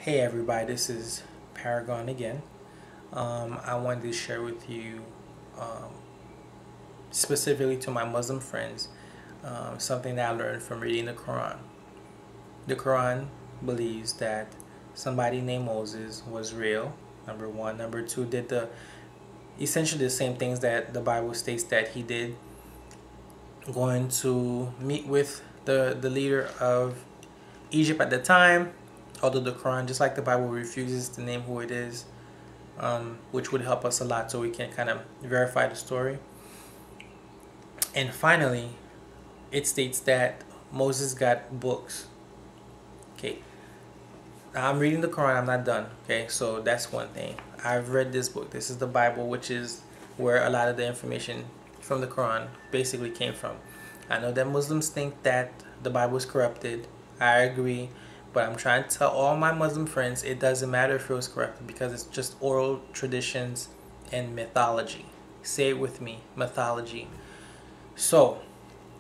Hey everybody, this is Paragon again. I wanted to share with you, um, specifically to my Muslim friends, something that I learned from reading the Quran. The Quran believes that somebody named Moses was real, number one. Number two, did essentially the same things that the Bible states that he did, going to meet with the leader of Egypt at the time, although the Quran, just like the Bible, refuses to name who it is, which would help us a lot so we can kind of verify the story. And finally, it states that Moses got books. Okay, now I'm reading the Quran, I'm not done. Okay, so that's one thing. I've read this book. This is the Bible, which is where a lot of the information from the Quran basically came from. I know that Muslims think that the Bible is corrupted. I agree. But I'm trying to tell all my Muslim friends it doesn't matter if it was corrupted because it's just oral traditions and mythology. Say it with me, mythology. So,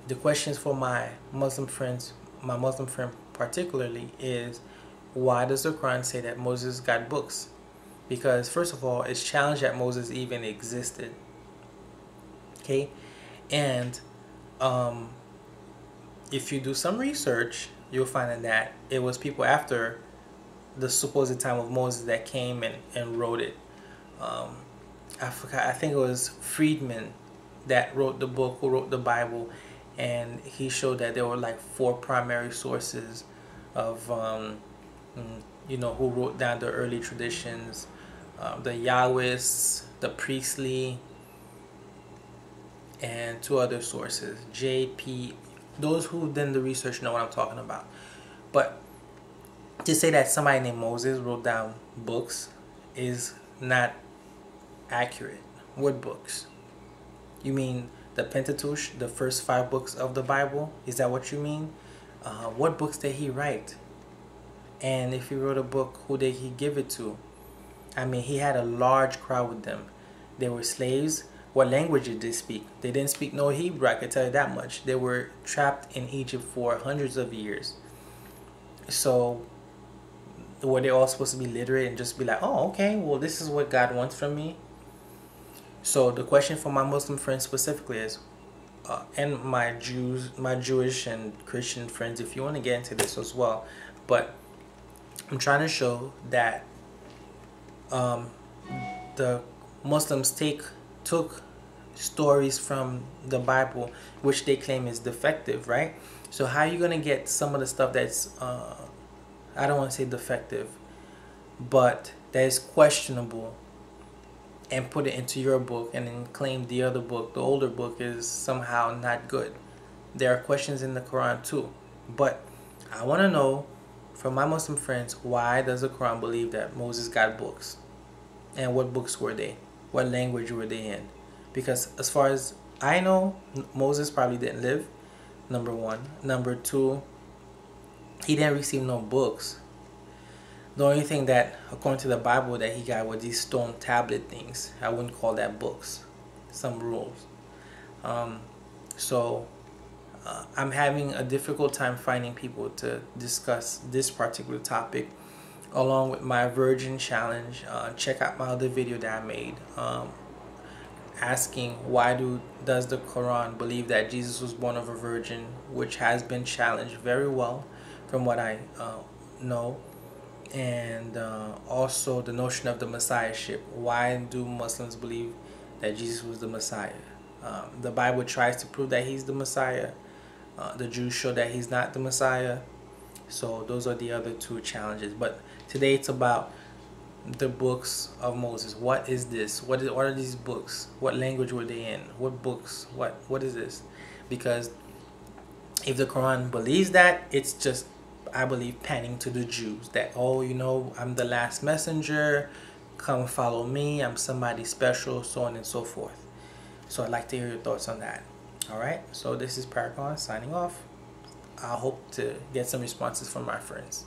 the questions for my Muslim friends, my Muslim friend particularly, is why does the Quran say that Moses got books? Because first of all, it's challenged that Moses even existed. Okay, and if you do some research, you'll find that it was people after the supposed time of Moses that came and wrote it. I forgot. I think it was Friedman that wrote the book, who wrote the Bible, and he showed that there were like four primary sources of who wrote down the early traditions, the Yahwists, the priestly, and two other sources, J.P. Those who done the research know what I'm talking about. But to say that somebody named Moses wrote down books is not accurate. What books? You mean the Pentateuch, the first 5 books of the Bible? Is that what you mean? What books did he write? And if he wrote a book, who did he give it to? I mean, he had a large crowd with them. They were slaves. What language did they speak? They didn't speak no Hebrew, I can tell you that much. They were trapped in Egypt for hundreds of years. So, were they all supposed to be literate and just be like, oh, okay, well, this is what God wants from me? So, the question for my Muslim friends specifically is, and my Jewish and Christian friends, if you want to get into this as well, but I'm trying to show that the Muslims took stories from the Bible, which they claim is defective, right? So how are you going to get some of the stuff that's, I don't want to say defective, but that is questionable, and put it into your book and then claim the other book, the older book, is somehow not good? There are questions in the Quran too. But I want to know from my Muslim friends, why does the Quran believe that Moses got books? And what books were they? What language were they in? Because as far as I know, Moses probably didn't live, number one. Number two, he didn't receive no books. The only thing that, according to the Bible, that he got were these stone tablet things. I wouldn't call that books. Some rules. So I'm having a difficult time finding people to discuss this particular topic along with my virgin challenge. Check out my other video that I made, asking why does the Quran believe that Jesus was born of a virgin, which has been challenged very well from what I know. And also the notion of the messiahship. Why do Muslims believe that Jesus was the Messiah? The Bible tries to prove that he's the Messiah. The Jews show that he's not the Messiah. So those are the other 2 challenges. But today it's about the books of Moses. What is this? What are these books? What language were they in? What books? What is this? Because if the Quran believes that, it's just, I believe, panning to the Jews that, oh, I'm the last messenger, come follow me, I'm somebody special, so on and so forth. So I'd like to hear your thoughts on that. Alright, so this is Paragon signing off. I hope to get some responses from my friends.